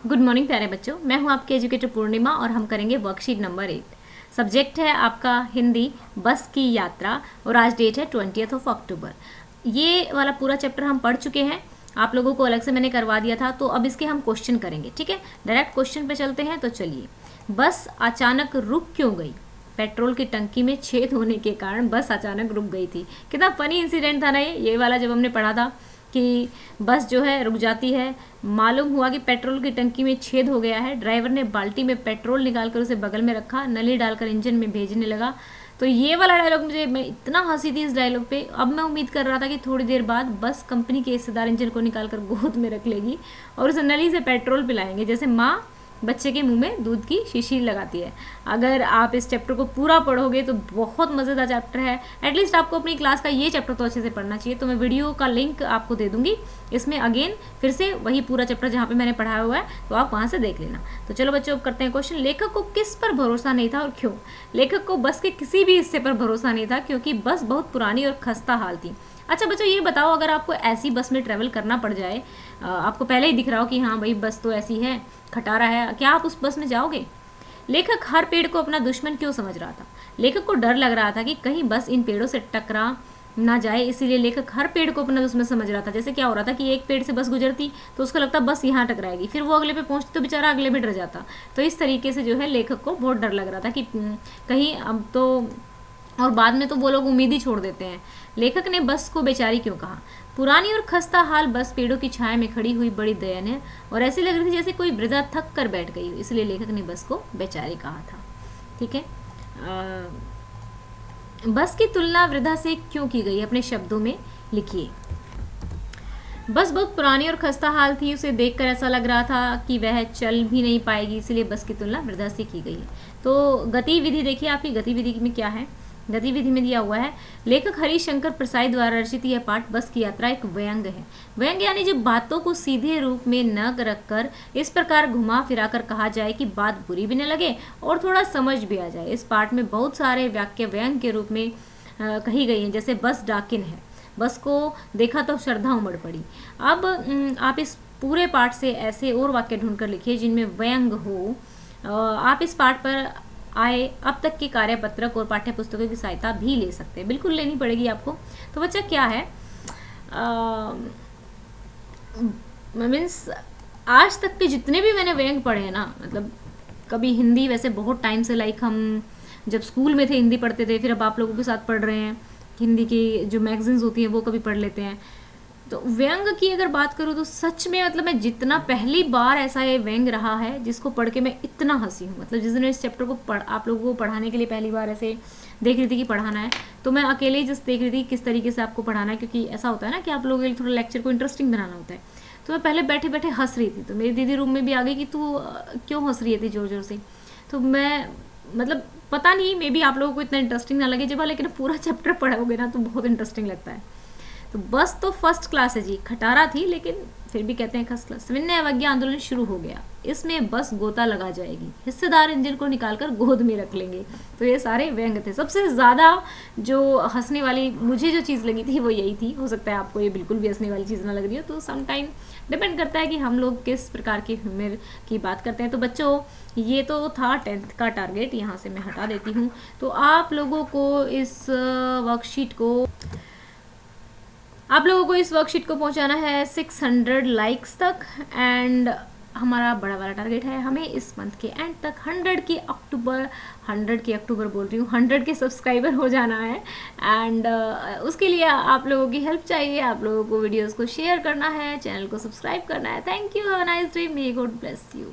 Good morning प्यारे बच्चों, मैं हूं आपके एजुकेटर पूर्णिमा और हम करेंगे वर्कशीट नंबर 8। सब्जेक्ट है आपका हिंदी, बस की यात्रा, और आज डेट है 20 अक्टूबर। ये वाला पूरा चैप्टर हम पढ़ चुके हैं, आप लोगों को अलग से मैंने करवा दिया था, तो अब इसके हम क्वेश्चन करेंगे। ठीक है, डायरेक्ट क्वेश्चन पे चलते हैं। तो चलिए, बस अचानक रुक क्यों गई? पेट्रोल की टंकी में छेद होने के कारण बस अचानक रुक गई थी। कितना फनी इंसिडेंट था ना ये वाला, जब हमने पढ़ा था कि बस जो है रुक जाती है। मालूम हुआ कि पेट्रोल की टंकी में छेद हो गया है। ड्राइवर ने बाल्टी में पेट्रोल निकालकर उसे बगल में रखा, नली डालकर इंजन में भेजने लगा। तो ये वाला डायलॉग मैं इतना हंसी थी इस डायलॉग पे। अब मैं उम्मीद कर रहा था कि थोड़ी देर बाद बस कंपनी के हिस्सेदार इंजन को निकालकर गोद में रख लेगी और उसे नली से पेट्रोल पिलाएंगे, जैसे माँ बच्चे के मुंह में दूध की शीशी लगाती है। अगर आप इस चैप्टर को पूरा पढ़ोगे तो बहुत मज़ेदार चैप्टर है। एटलीस्ट आपको अपनी क्लास का ये चैप्टर तो अच्छे से पढ़ना चाहिए। तो मैं वीडियो का लिंक आपको दे दूंगी, इसमें अगेन फिर से वही पूरा चैप्टर जहाँ पे मैंने पढ़ाया हुआ है, तो आप वहाँ से देख लेना। तो चलो बच्चों, अब करते हैं क्वेश्चन। लेखक को किस पर भरोसा नहीं था और क्यों? लेखक को बस के किसी भी हिस्से पर भरोसा नहीं था, क्योंकि बस बहुत पुरानी और खस्ता हाल थी। अच्छा बच्चों, ये बताओ, अगर आपको ऐसी बस में ट्रेवल करना पड़ जाए, आपको पहले ही दिख रहा हो कि हाँ भाई बस तो ऐसी है, खटारा है, क्या आप उस बस में जाओगे? लेखक हर पेड़ को अपना दुश्मन क्यों समझ रहा था? लेखक को डर लग रहा था कि कहीं बस इन पेड़ों से टकरा ना जाए, इसीलिए लेखक हर पेड़ को अपना दुश्मन समझ रहा था। जैसे क्या हो रहा था कि एक पेड़ से बस गुजरती तो उसको लगता बस यहाँ टकराएगी, फिर वो अगले पे पहुंचती तो बेचारा अगले पे डर जाता। तो इस तरीके से जो है लेखक को बहुत डर लग रहा था कि कहीं अब तो, और बाद में तो वो लोग उम्मीद ही छोड़ देते हैं। लेखक ने बस को बेचारी क्यों कहा? पुरानी और खस्ता हाल बस पेड़ों की छाया में खड़ी हुई बड़ी दयनीय और ऐसी लग रही थी जैसे कोई वृद्धा थक कर बैठ गई, इसलिए लेखक ने बस को बेचारी कहा था। ठीक है, बस की तुलना वृद्धा से क्यों की गई, अपने शब्दों में लिखिए। बस बहुत पुरानी और खस्ता हाल थी, उसे देखकर ऐसा लग रहा था कि वह चल भी नहीं पाएगी, इसलिए बस की तुलना वृद्धा से की गई है। तो गतिविधि देखिए, आपकी गतिविधि में क्या है? गतिविधि में दिया हुआ है, लेखक हरिशंकर प्रसाद द्वारा रचित यह पाठ बस की यात्रा एक व्यंग है। व्यंग यानी जब बातों को सीधे रूप में न रखकर इस प्रकार घुमा फिरा कर कहा जाए कि बात बुरी भी न लगे और थोड़ा समझ भी आ जाए। इस पाठ में बहुत सारे वाक्य व्यंग के रूप में कही गई हैं, जैसे बस डाकिन है, बस को देखा तो श्रद्धा उमड़ पड़ी। अब आप इस पूरे पाठ से ऐसे और वाक्य ढूंढ कर लिखिए जिनमें व्यंग हो। आप इस पाठ पर आए अब तक के कार्यपत्रक और पाठ्य पुस्तकों की सहायता भी ले सकते हैं, बिल्कुल लेनी पड़ेगी आपको। तो बच्चा क्या है, मीन्स आज तक के जितने भी मैंने व्यंग पढ़े हैं ना, मतलब कभी हिंदी, वैसे बहुत टाइम से, लाइक हम जब स्कूल में थे हिंदी पढ़ते थे, फिर अब आप लोगों के साथ पढ़ रहे हैं, हिंदी की जो मैगजीन्स होती हैं वो कभी पढ़ लेते हैं। तो व्यंग की अगर बात करूँ तो सच में मतलब मैं जितना पहली बार ऐसा ये व्यंग रहा है जिसको पढ़ के मैं इतना हंसी हूँ, मतलब जिस दिन इस चैप्टर को आप लोगों को पढ़ाने के लिए पहली बार ऐसे देख रही थी कि पढ़ाना है, तो मैं अकेले ही जस्ट देख रही थी किस तरीके से आपको पढ़ाना है, क्योंकि ऐसा होता है ना कि आप लोगों के लिए थोड़ा लेक्चर को इंटरेस्टिंग बनाना होता है। तो मैं पहले बैठे बैठे हंस रही थी, तो मेरी दीदी रूम में भी आ गई कि तू क्यों हंस रही थी जोर जोर से। तो मैं मतलब पता नहीं, मे बी आप लोगों को इतना इंटरेस्टिंग ना लगे जब, लेकिन पूरा चैप्टर पढ़ोगे ना तो बहुत इंटरेस्टिंग लगता है। तो बस तो फर्स्ट क्लास है जी, खटारा थी लेकिन फिर भी कहते हैं फर्स्ट क्लास। सविनय अवज्ञा आंदोलन शुरू हो गया, इसमें बस गोता लगा जाएगी, हिस्सेदार इंजन को निकालकर गोद में रख लेंगे। तो ये सारे व्यंग थे। सबसे ज़्यादा जो हंसने वाली मुझे जो चीज़ लगी थी वो यही थी। हो सकता है आपको ये बिल्कुल भी हंसने वाली चीज़ ना लग रही हो, तो सम टाइम डिपेंड करता है कि हम लोग किस प्रकार के ह्यूमर की बात करते हैं। तो बच्चों, ये तो था 10th का टारगेट, यहाँ से मैं हटा देती हूँ। तो आप लोगों को इस वर्कशीट को पहुंचाना है 600 लाइक्स तक, एंड हमारा बड़ा वाला टारगेट है हमें इस मंथ के एंड तक 100 के अक्टूबर बोल रही हूँ, 100 के सब्सक्राइबर हो जाना है। एंड उसके लिए आप लोगों की हेल्प चाहिए, आप लोगों को वीडियोस को शेयर करना है, चैनल को सब्सक्राइब करना है। Thank you, have a nice day, may God bless you.